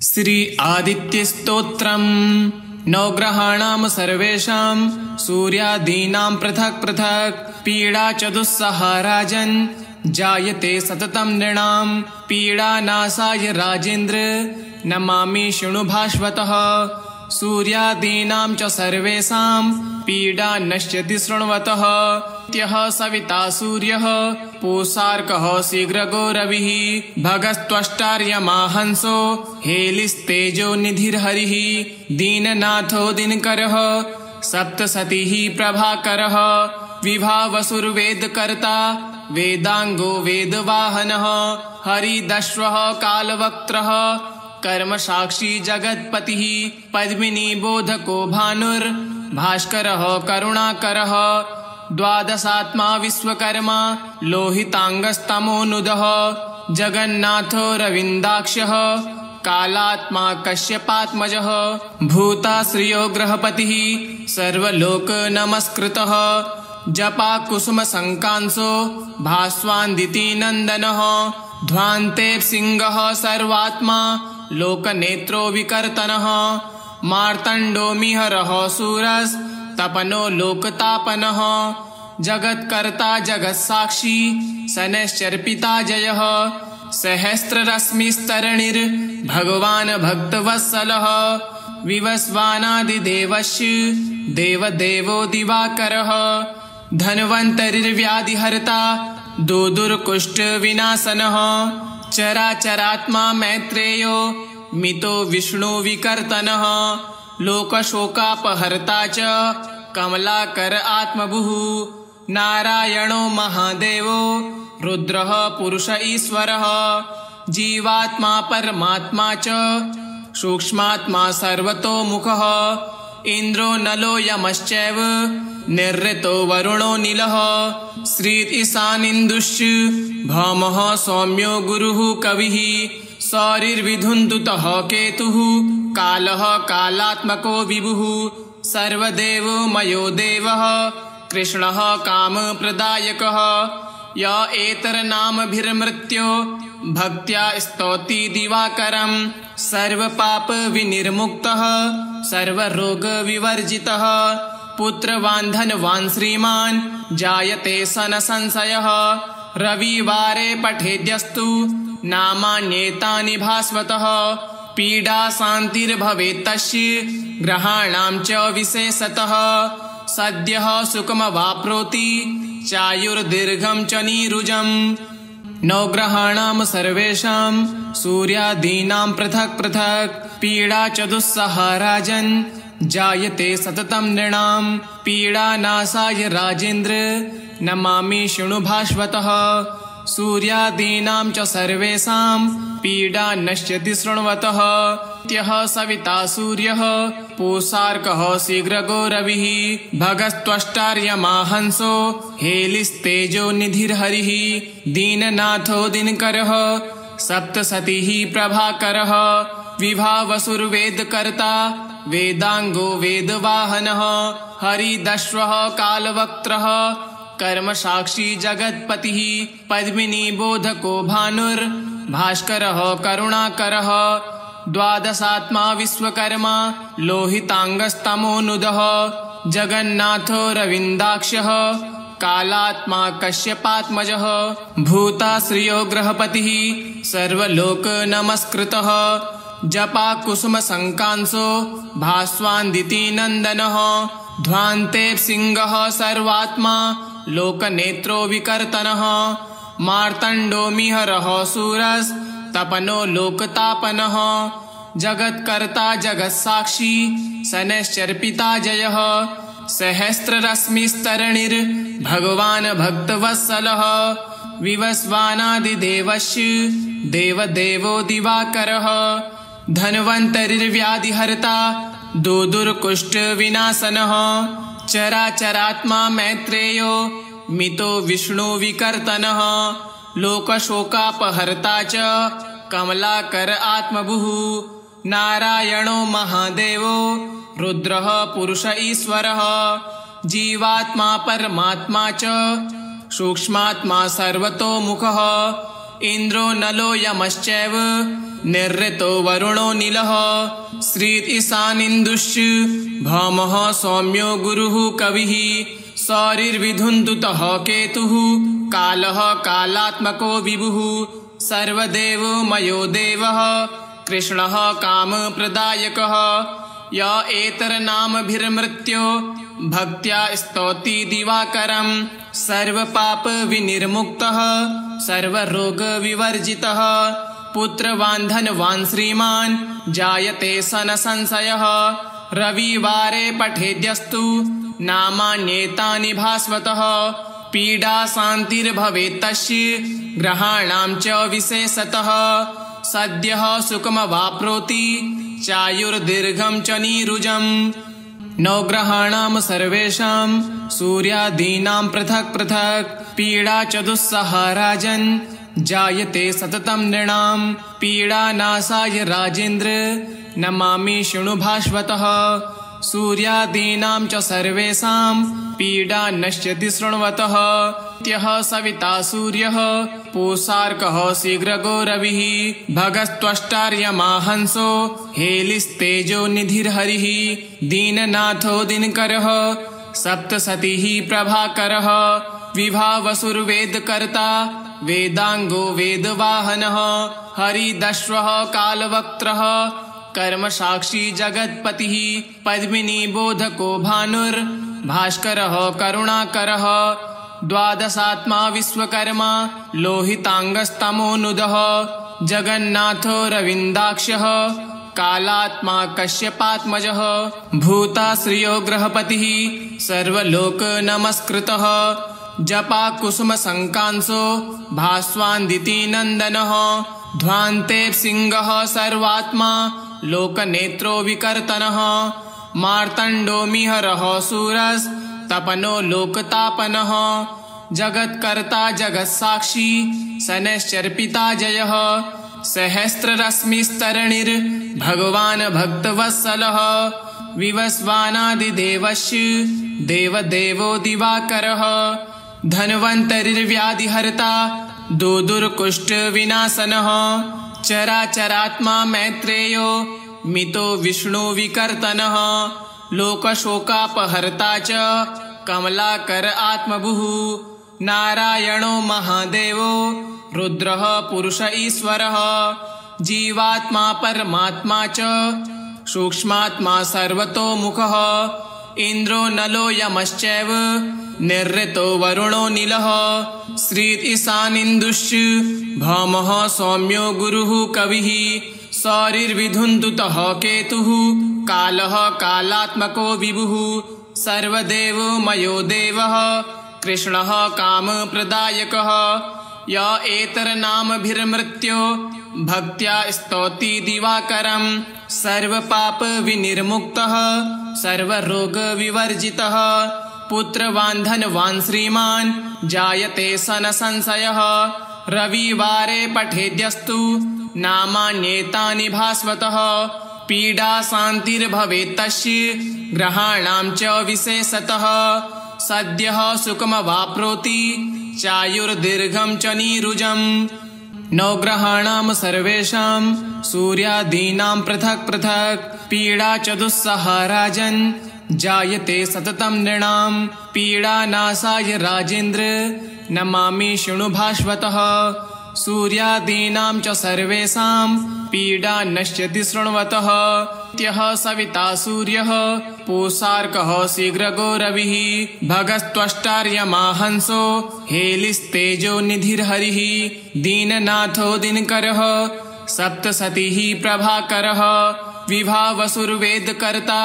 श्री आदित्यस्तोत्रम् नवग्रहाणां सर्वेषां सूर्यादीनां पृथक् पृथक् पीडा च दुस्सहा राजन् जायते सततं नृणां पीडानाशाय राजेन्द्र नमामि शृणु भास्वतः सूर्यादीनां च सर्वेषां पीडा नश्यति शृण्वतः त्यः सविता सूर्यः पूषार्कः शीघ्रगो रविः भगस्त्वष्टार्यमा हंसो हेलिस्तेजो निधिर्हरिः दीननाथो दिनकरः सप्तसतिः प्रभाकरः विभावसुर्वेदकर्ता वेदांगो वेदवाहनः हरिदश्वः कालवक्त्रः कर्मसाक्षी जगत्पतिः पद्मिनी बोधको भानुर्भास्करः करुणाकरः द्वादशात्मा विश्वकर्मा लोहितांगस्तमोनुदः जगन्नाथो रविन्दाक्षः कालात्मा कश्यपात्मजः भूताश्रियो ग्रहपतिः सर्वलोकनमस्कृतः जपाकुसुमशङ्कांसो भास्वान्दितिनन्दनः ध्वान्तेऽप्सिंहः सर्वात्मा लोकनेत्रो विकर्तनः मार्तण्डोमिहरः शूरस्तपनो लोकतापनः जगत्कर्ता जगत्साक्षी शनैश्चर्पिता जयः सहस्ररश्मिस्तरणिर्भगवान् भक्तवत्सलः विवस्वानादिदेवस्य देवदेवो दिवाकरः धन्वन्तरिर्व्याधिहर्ता दुर्कुष्ठविनाशनः चराचरात्मा मैत्रेयो मितो विष्णुविकर्तनः लोकशोकापहर्ता च कमलाकर आत्मभुः नारायणो महादेवो रुद्रः पुरुष ईश्वरः जीवात्मा परमात्मा च सूक्ष्मात्मा सर्वतोमुखः इन्द्रो नलो यमश्चैव निरृतो वरुणो नीलः श्री ईशानीन्दुश्च भौमः सौम्यो गुरुः कविः सौरिर्विधुन्दुतः केतुः कालः कालात्मको विभुः सर्वदेवमयो देवः कृष्णः कामप्रदायकः य एतरनामभिर्मृत्यो भक्त्या स्तौति दिवाकरं सर्वपापविनिर्मुक्तः सर्वरोगविवर्जितः पुत्रवान् धनवान् श्रीमान् जायते सन संशयः रविवारे पठेद्यस्तु नामान्येतानि भास्वतः पीडा शान्तिर्भवेत् तस्य ग्रहाणां च विशेषतः सद्यः सुखमवाप्नोति चायुर्दीर्घं च नीरुजम् नवग्रहाणां सर्वेषां सूर्यादीनां पृथक् पृथक् पीडा च दुस्सहा राजन् जायते सततं नृणां पीडानाशाय राजेन्द्र नमामि शृणु भास्वतः सूर्यादीनां च सर्वेषां पीडा नश्यति शृण्वतः त्यः सविता सूर्यः पूषार्कः शीघ्रगो रविः भगस्त्वष्टार्यमा हंसो हेलिस्तेजो निधिर्हरिः दीननाथो दिनकरः सप्तसतिः प्रभाकरः विभावसुर्वेदकर्ता वेदांगो वेदवाहनः हरिदश्वः कालवक्त्रः कर्मसाक्षी जगत्पतिः पद्मिनी बोधको भानुर्भास्करः करुणाकरः द्वादशात्मा विश्वकर्मा लोहितांगस्तमोनुदः जगन्नाथो रविन्दाक्षः कालात्मा कश्यपात्मजः भूताश्रियो ग्रहपतिः सर्वलोकनमस्कृतः जपाकुसुमशङ्कांसो भास्वान्दितिनन्दनः ध्वान्तेऽप्सिंहः सर्वात्मा लोकनेत्रो विकर्तनः मार्तण्डोमिहरः शूरस्तपनो लोकतापनः जगत्कर्ता जगत्साक्षी शनैश्चर्पिता जयः सहस्ररश्मिस्तरणिर्भगवान् भक्तवत्सलः विवस्वानादिदेवस्य देवदेवो दिवाकरः धन्वन्तरिर्व्याधिहर्ता दुर्कुष्ठविनाशनः चराचरात्मा मैत्रेयो मितो विष्णुविकर्तनः लोकशोकापहर्ता च कमलाकर आत्मभुः नारायणो महादेवो रुद्रः पुरुष ईश्वरः जीवात्मा परमात्मा च सूक्ष्मात्मा सर्वतोमुखः इन्द्रो नलो यमश्चैव निरृतो वरुणो नीलः श्रीत ईशानीन्दुश्च भौमः सौम्यो गुरुः कविः सौरिर्विधुन्तुतः केतुः कालः कालात्मको विभुः सर्वदेवो मयो देवः कृष्णः कामप्रदायकः य एतरनामभिर्मृत्यो भक्त्या स्तौति दिवाकरं सर्वपापविनिर्मुक्तः सर्वरोगविवर्जितः पुत्रवान् धनवान् श्रीमान् जायते सन संशयः रविवारे पठेद्यस्तु नामान्येतानि भास्वतः पीडा शान्तिर्भवेत् तस्य ग्रहाणां च विशेषतः सद्यः सुखमवाप्नोति चायुर्दीर्घं च नीरुजम् नवग्रहाणां सर्वेषां सूर्यादीनां पृथक् पृथक् पीडा च दुस्सहा राजन् जायते सततं नृणां पीडानाशाय राजेन्द्र नमामि शृणु भास्वतः सूर्यादीनां च सर्वेषां पीडा नश्यति शृण्वतः त्यः सविता सूर्यः पूषार्कः शीघ्रगो रविः भगस्त्वष्टार्यमाहंसो हेलिस्तेजो निधिर्हरिः दीननाथो दिनकरः सप्तसतिः प्रभाकरः विभावसुर्वेदकर्ता वेदांगो वेदवाहनः हरिदश्वः कालवक्त्रः कर्मसाक्षी जगत्पतिः पद्मिनी बोधको भानुर्भास्करः करुणाकरः द्वादशात्मा विश्वकर्मा लोहितांगस्तमोनुदः जगन्नाथो रविन्दाक्षः कालात्मा कश्यपात्मजः भूताश्रियो ग्रहपतिः सर्वलोकनमस्कृतः जपा कुसुमशङ्कांसो भास्वान्दितिनन्दनः ध्वान्ते सिंहः सर्वात्मा लोकनेत्रो विकर्तनः मार्तण्डोमिहरः सूरस्तपनो लोकतापनः जगत्कर्ता जगत्साक्षी शनैश्चर्पिता जयः सहस्ररश्मिस्तरणिर्भगवान् भक्तवत्सलः विवस्वानादिदेवस्य देवदेवो दिवाकरः धन्वन्तरिर्व्याधिहर्ता दुर्दुर्कुष्ठविनाशनः चराचरात्मा मैत्रेयो मितो विष्णुविकर्तनः लोकशोकापहर्ता च कमलाकर आत्मभुः नारायणो महादेवो रुद्रः पुरुष ईश्वरः जीवात्मा परमात्मा च सूक्ष्मात्मा सर्वतोमुखः इन्द्रो नलो यमश्चैव निरृतो वरुणो नीलः श्रीत ईशानीन्दुश्च भौमः सौम्यो गुरुः कविः सौरिर्विधुन्तुतः केतुः कालः कालात्मको विभुः सर्वदेवो मयो देवः कृष्णः कामप्रदायकः य एतरनामभिर्मृत्यो भक्त्या स्तौति दिवाकरं सर्वपापविनिर्मुक्तः सर्वरोगविवर्जितः पुत्रवान् धनवान् श्रीमान् जायते सन संशयः रविवारे पठेद्यस्तु नामान्येतानि भास्वतः पीडा शान्तिर्भवेत् तस्य ग्रहाणां च विशेषतः सद्यः सुखमवाप्नोति चायुर्दीर्घं च नीरुजम् नवग्रहाणां सर्वेषां सूर्यादीनां पृथक् पृथक् पीडा च दुस्सहा राजन् जायते सततं नृणां पीडानाशाय राजेन्द्र नमामि शृणु भास्वतः सूर्यादीनां च सर्वेषां पीडा नश्यति शृण्वतः त्यः सविता सूर्यः पूषार्कः शीघ्रगो रविः भगस्त्वष्टार्यमाहंसो हेलिस्तेजो निधिर्हरिः दीननाथो दिनकरः सप्तसतिः प्रभाकरः विभावसुर्वेदकर्ता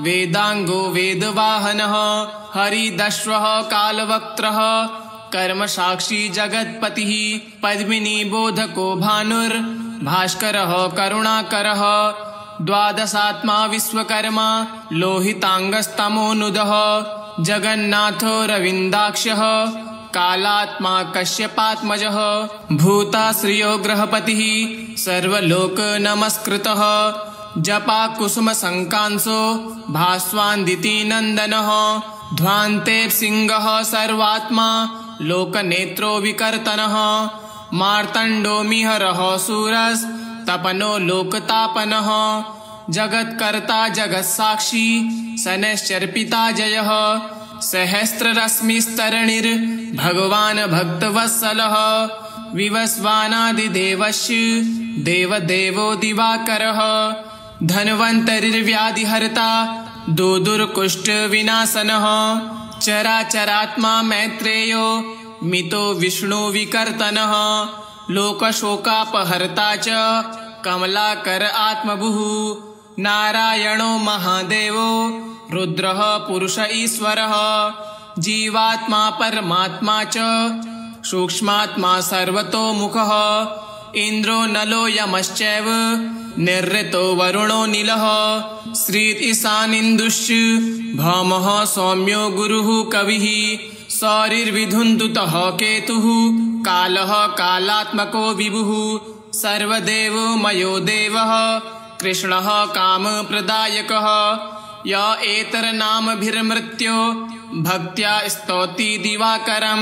वेदांगो वेदवाहनः हरिदश्वः कालवक्त्रः कर्मसाक्षी जगत्पतिः पद्मिनी बोधको भानुर्भास्करः करुणाकरः द्वादशात्मा विश्वकर्मा लोहितांगस्तमोनुदः जगन्नाथो रविन्दाक्षः कालात्मा कश्यपात्मजः भूताश्रियो ग्रहपतिः सर्वलोकनमस्कृतः जपा कुसुमशङ्कांसो भास्वान्दितिनन्दनः ध्वान्ते सिंहः सर्वात्मा लोकनेत्रो विकर्तनः मार्तण्डोमिहरः सूरस्तपनो लोकतापनः जगत्कर्ता जगत्साक्षी शनैश्चर्पिता जयः सहस्ररश्मिस्तरणिर्भगवान् भक्तवत्सलः विवस्वानादिदेवस्य देवदेवो दिवाकरः धन्वन्तरिर्व्याधिहर्ता दुर्दुर्कुष्ठविनाशनः चराचरात्मा मैत्रेयो मितो विष्णुविकर्तनः लोकशोकापहर्ता च कमलाकर आत्मभुः नारायणो महादेवो रुद्रः पुरुष ईश्वरः जीवात्मा परमात्मा च सूक्ष्मात्मा सर्वतोमुखः इन्द्रो नलो यमश्चैव निरृतो वरुणो नीलः श्री ईशानीन्दुश्च भौमः सौम्यो गुरुः कविः सौरिर्विधुन्दुतः केतुः कालः कालात्मको विभुः सर्वदेवो मयो देवः कृष्णः कामप्रदायकः य एतरनामभिर्मृत्यो भक्त्या स्तौति दिवाकरं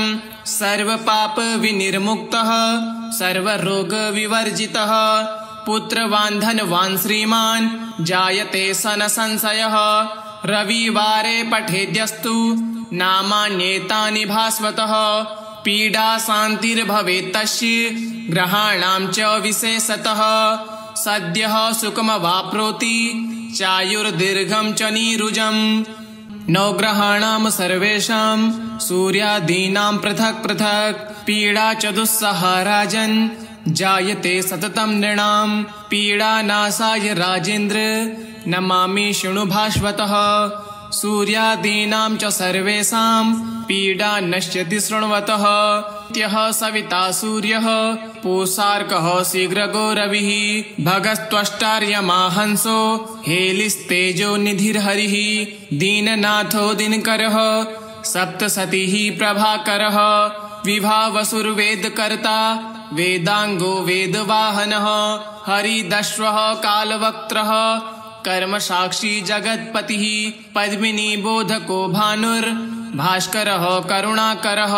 सर्वपापविनिर्मुक्तः सर्वरोगविवर्जितः पुत्रवान् धनवान् श्रीमान् जायते सन संशयः रविवारे पठेद्यस्तु नामान्येतानि भास्वतः पीडा शान्तिर्भवेत् तस्य ग्रहाणां च विशेषतः सद्यः सुखमवाप्नोति चायुर्दीर्घं च नीरुजम् नवग्रहाणां सर्वेषां सूर्यादीनां पृथक् पृथक् पीडा च दुस्सहा राजन् जायते सततं नृणां पीडानाशाय राजेन्द्र नमामि शृणु भास्वतः सूर्यादीनां च सर्वेषां पीडा नश्यति शृण्वतः त्यः सविता सूर्यः पूषार्कः शीघ्रगो रविः भगस्त्वष्टार्यमाहंसो हेलिस्तेजो निधिर्हरिः दीननाथो दिनकरः सप्तसतिः प्रभाकरः विभावसुर्वेदकर्ता वेदांगो वेदवाहनः हरिदश्वः कालवक्त्रः कर्मसाक्षी जगत्पतिः पद्मिनी बोधको भानुर्भास्करः करुणाकरः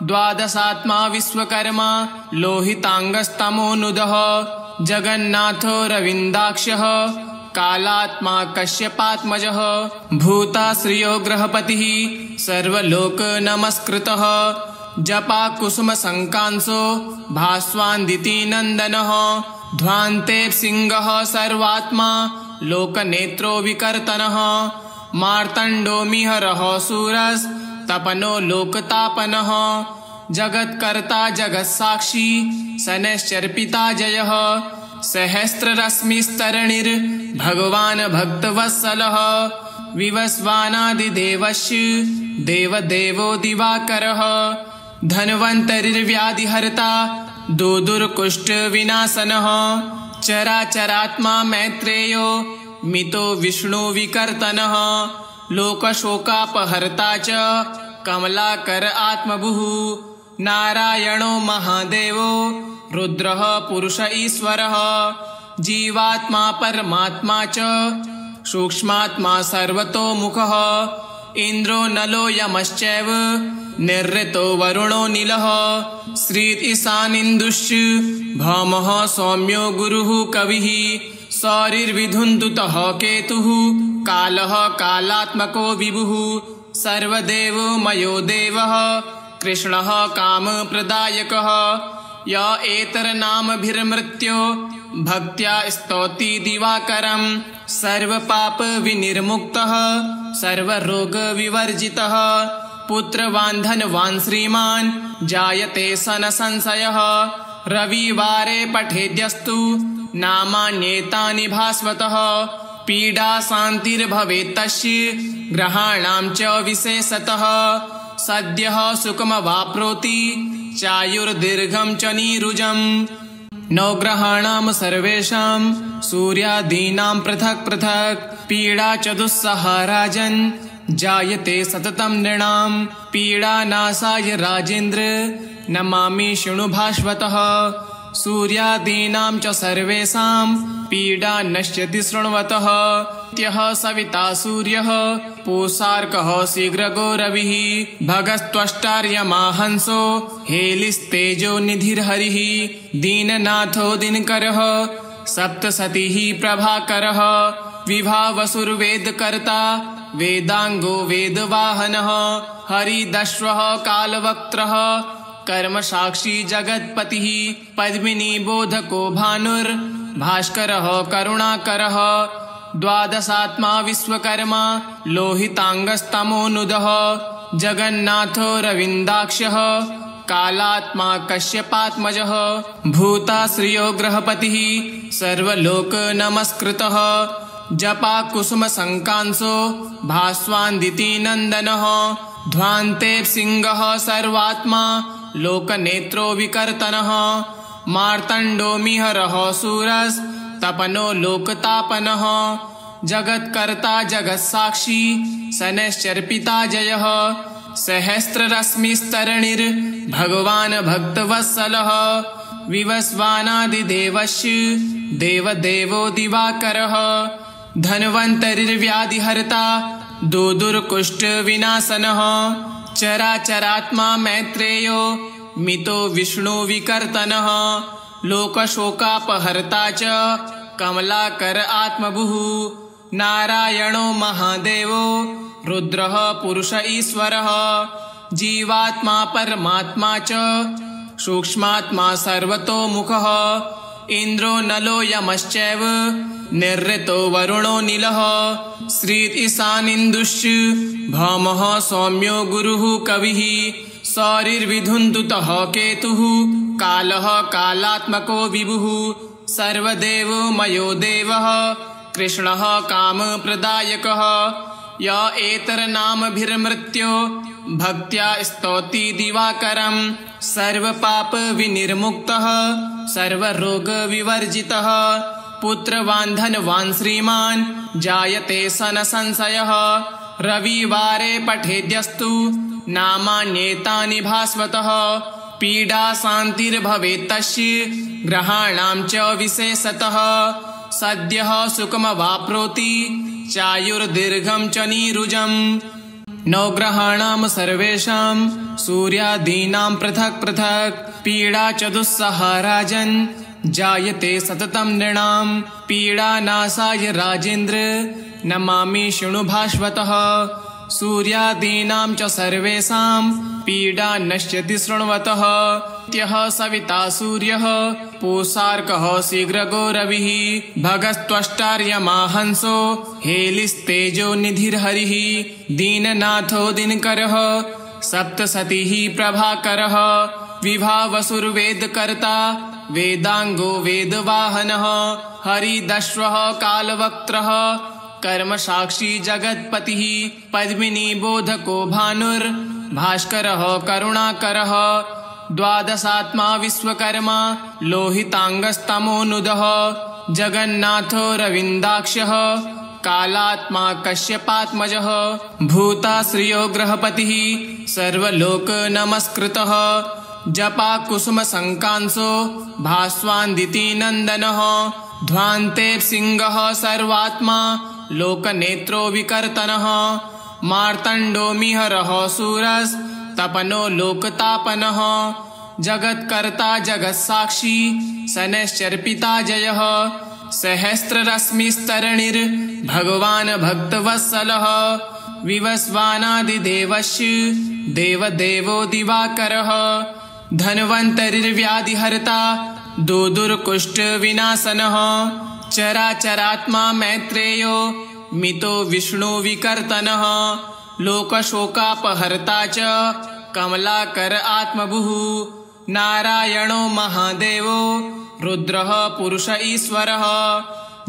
द्वादशात्मा विश्वकर्मा लोहितांगस्तमोनुदः जगन्नाथो रविन्दाक्षः कालात्मा कश्यपात्मजः भूताश्रियो ग्रहपतिः सर्वलोक नमस्कृतः जपाकुसुमशङ्कांसो भास्वान्दितिनन्दनः ध्वान्ते सिंहः सर्वात्मा लोकनेत्रो विकर्तनः मार्तण्डोमिहरः सूरस्तपनो लोकतापनः जगत्कर्ता जगत्साक्षी शनैश्चर्पिता जयः सहस्ररश्मिस्तरणिर्भगवान् भक्तवत्सलः विवस्वानादिदेवस्य देवदेवो दिवाकरः धन्वन्तरिर्व्याधिहर्ता दुर्दुर्कुष्ठविनाशनः चराचरात्मा मैत्रेयो मितो विष्णुविकर्तनः लोकशोकापहर्ता च कमलाकर आत्मभुः नारायणो महादेवो रुद्रः पुरुष ईश्वरः जीवात्मा परमात्मा च सूक्ष्मात्मा सर्वतोमुखः इन्द्रो नलो यमश्चैव निरृतो वरुणो नीलः श्री ईशानीन्दुश्च भौमः सौम्यो गुरुः कविः सौरिर्विधुन्दुतः केतुः कालः कालात्मको विभुः सर्वदेवो मयो देवः कृष्णः कामप्रदायकः य एतरनामभिर्मृत्यो भक्त्या स्तौति दिवाकरं सर्वपापविनिर्मुक्तः सर्वरोगविवर्जितः पुत्रवान् धनवान् श्रीमान् जायते सन संशयः रविवारे पठेद्यस्तु नामान्येतानि भास्वतः पीडा शान्तिर्भवेत् तस्य ग्रहाणां च विशेषतः सद्यः सुखमवाप्नोति चायुर्दीर्घं च नीरुजम् नवग्रहाणां सर्वेषां सूर्यादीनां पृथक् पृथक् पीडा च दुस्सहा राजन् जायते सततं नृणां पीडानाशाय राजेन्द्र नमामि शृणु भास्वतः सूर्यादीनां च सर्वेषां पीडा नश्यति शृण्वतः त्यः सविता सूर्यः पूषार्कः शीघ्रगो रविः भगस्त्वष्टार्यमा हंसो हेलिस्तेजो निधिर्हरिः दीननाथो दिनकरः सप्तसतिः प्रभाकरः विभावसुर्वेदकर्ता वेदांगो वेदवाहनः हरिदश्वः कालवक्त्रः कर्मसाक्षी जगत्पतिः पद्मिनी बोधको भानुर्भास्करः करुणाकरः द्वादशात्मा विश्वकर्मा लोहितांगस्तमोनुदः जगन्नाथो रविन्दाक्षः कालात्मा कश्यपात्मजः भूताश्रियो ग्रहपतिः सर्वलोक नमस्कृतः जपा कुसुम संकांसो भास्वान्दिति नंदनः ध्वान्ते सिंहः सर्वात्मा लोकनेत्रो विकर्तनः मार्तंडो मिहरः सूरस् तपनो लोकतापनः जगत्कर्ता जगत्साक्षी शनैश्चर्पिता जयः सहस्ररश्मिस्तरणिर् भगवान् भक्तवत्सलः विवस्वानादिदेवस्य देवदेवो दिवाकरः धन्वन्तरिर्व्याधिहर्ता दुर्कुष्ठविनाशनः चराचरात्मा मैत्रेयो मितो विष्णुविकर्तनः लोकशोकापहर्ता च कमलाकर आत्मभुः नारायणो महादेवो रुद्रः पुरुष ईश्वरः जीवात्मा परमात्मा च सूक्ष्मात्मा सर्वतोमुखः इंद्रो नलो यमश्चैव निरृतो वरुणो नीलः श्री ईशानीन्दुश्च भौमः सौम्यो गुरुः कविः सौरिर्विधुन्दुतः केतुः कालः कालात्मको विभुः सर्वदेवो मयो देवः कृष्णः कामप्रदायकः य एतरनामभिर्मृत्यो भक्त्या स्तौति दिवाकरं सर्वपाप विनिर्मुक्तः सर्वरोग विवर्जितः पुत्रवान् धनवान् श्रीमान् जायते सन संशयः रविवारे पठेद्यस्तु नामान्येतानि भास्वतः पीडा शान्तिर्भवेत् तस्य ग्रहाणां च विशेषतः सद्यः सुखमवाप्नोति चायुर्दीर्घं च नीरुजम् नवग्रहाणां सर्वेषां सूर्यादीनां पृथक् पृथक् पीडा च दुस्सहा राजन् जायते सततं नृणां पीडानाशाय राजेन्द्र नमामि शृणु भास्वतः सूर्यादीनां च सर्वेषां पीडा नश्यति शृण्वतः त्यः सविता सूर्यः पूषार्कः शीघ्रगो रविः भगस्त्वष्टार्यमा हंसो हेलिस्तेजो निधिर्हरिः दीननाथो दिनकरः सप्तसतिः प्रभाकरः विभावसुर्वेदकर्ता वेदांगो वेदवाहनः हरिदश्वः कालवक्त्रः कर्मसाक्षी जगत्पतिः पद्मिनी बोधको भानुर्भास्करः करुणाकरः द्वादशात्मा विश्वकर्मा लोहितांगस्तमोनुदः जगन्नाथो रविन्दाक्षः कालात्मा कश्यपात्मजः भूताश्रियो ग्रहपतिः सर्वलोक नमस्कृतः जपा कुसुम संकांसो भास्वान्दिति नंदनः ध्वान्ते सिंहः सर्वात्मा लोकनेत्रो विकर्तनः मार्तंडो मिहरः सूरस् तपनो लोकतापनः जगत्कर्ता जगत्साक्षी शनैश्चर्पिता जयः सहस्ररश्मिस्तरणिर् भगवान् भक्तवत्सलः विवस्वानादिदेवस्य देवदेवो दिवाकरः धन्वन्तरिर्व्याधिहर्ता दुर्कुष्ठविनाशनः चराचरात्मा मैत्रेयो मितो विष्णुविकर्तनः लोकशोकापहर्ता च कमलाकर आत्मभुः नारायणो महादेवो रुद्रः पुरुष ईश्वरः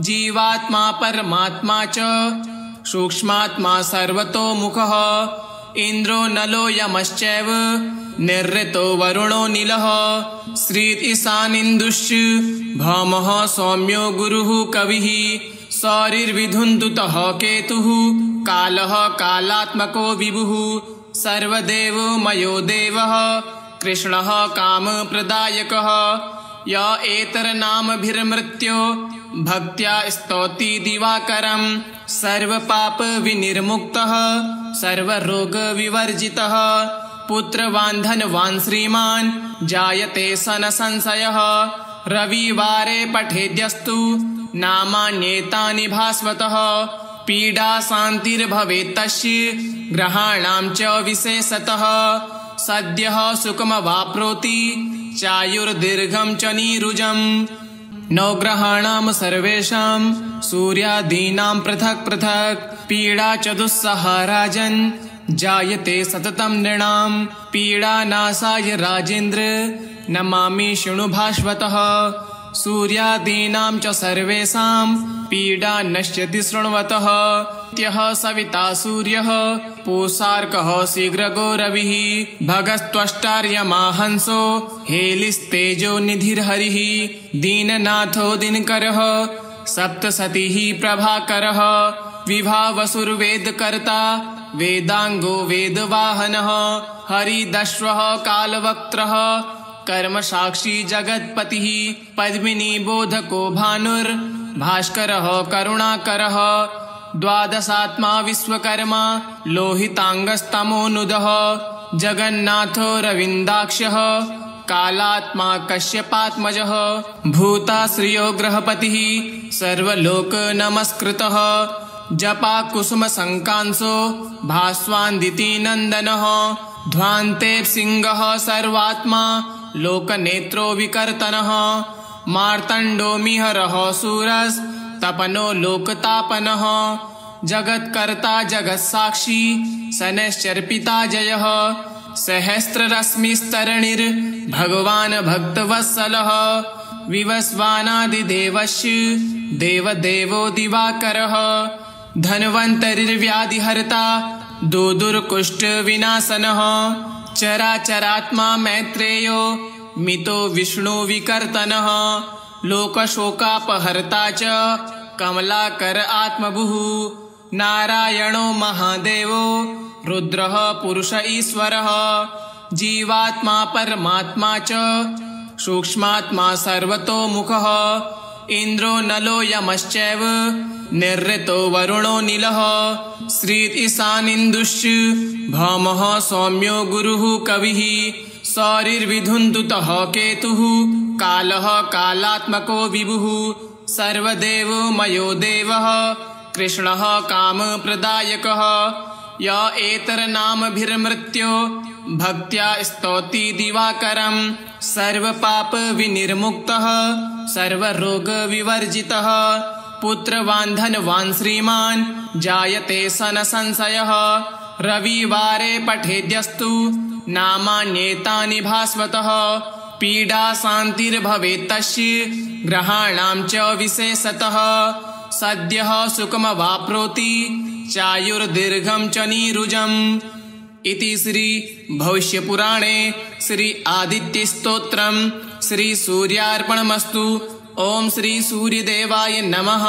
जीवात्मा परमात्मा च सूक्ष्मात्मा सर्वतोमुखः इंद्रो नलो यमश्चैव निरृतो वरुणो नीलः श्री ईशानीन्दुश्च भौमः सौम्यो गुरुः कविः सौरिर्विधुन्दुतः केतुः कालः कालात्मको विभुः सर्वदेवो मयो देवः कृष्णः कामप्रदायकः य एतरनामभिर्मृत्यो भक्त्या स्तौति दिवाकरं सर्वपापविनिर्मुक्तः सर्वरोगविवर्जितः पुत्रवान् धनवान् श्रीमान् जायते सन संशयः रविवारे पठेद्यस्तु नामान्येतानि भास्वतः पीडा शान्तिर्भवेत् तस्य ग्रहाणां च विशेषतः सद्यः सुखमवाप्नोति चायुर्दीर्घं च नीरुजम् नवग्रहाणां सर्वेषां सूर्यादीनां पृथक् पृथक् पीडा च दुस्सहा राजन् जायते सततं नृणां पीडानाशाय राजेन्द्र नमामि शृणु भास्वतः सूर्यादीनां च सर्वेषां पीडा नश्यति शृण्वतः त्यः सविता सूर्यः पूषार्कः शीघ्रगो रविः भगस्त्वष्टार्यमा हंसो हेलिस्तेजो निधिर्हरिः दीननाथो दिनकरः सप्तसतिः प्रभाकरः विभावसुर्वेदकर्ता वेदांगो वेदवाहनः हरिदश्वः कालवक्त्रः कर्मसाक्षी जगत्पतिः पद्मिनी बोधको भानुर्भास्करः करुणाकरः द्वादशात्मा विश्वकर्मा लोहितांगस्तमोनुदः जगन्नाथो रविन्दाक्षः कालात्मा कश्यपात्मजः भूताश्रियो ग्रहपतिः सर्वलोकनमस्कृतः जपा कुसुमशङ्कांसो भास्वान्दितिनन्दनः ध्वान्ते सिंहः सर्वात्मा लोकनेत्रो विकर्तनः मार्तण्डोमिहरः सूरस्तपनो लोकतापनः जगत्कर्ता जगत्साक्षी शनैश्चर्पिता जयः सहस्ररश्मिस्तरणिर्भगवान् भक्तवत्सलः विवस्वानादिदेवस्य देवदेवो दिवाकरः धन्वन्तरिर्व्याधिहर्ता दुर्कुष्ठविनाशनः चराचरात्मा मैत्रेयो मितो विष्णुविकर्तनः लोकशोकापहर्ता च कमलाकर आत्मभुः नारायणो महादेवो रुद्रः पुरुष ईश्वरः जीवात्मा परमात्मा च सूक्ष्मात्मा सर्वतोमुखः इन्द्रो नलो यमश्चैव निरृतो वरुणो नीलः श्री ईशानीन्दुश्च भौमः सौम्यो गुरुः कविः सौरिर्विधुन्दुतः केतुः कालः कालात्मको विभुः सर्वदेवमयो देवः कृष्णः कामप्रदायकः य एतरनामभिर्मृत्यो भक्त्या स्तौति दिवाकरं सर्वपापविनिर्मुक्तः सर्वरोगविवर्जितः पुत्रवान् धनवान् श्रीमान् जायते सन संशयः रविवारे पठेद्यस्तु नामान्येतानि भास्वतः पीडा शान्तिर्भवेत् तस्य ग्रहाणां च विशेषतः सद्यः सुखमवाप्नोति चायुर्दीर्घं च नीरुजम् इति श्री भविष्यपुराणे श्री आदित्यस्तोत्रम् श्री सूर्यार्पणमस्तु। ओम श्री सूर्यदेवाय नमः।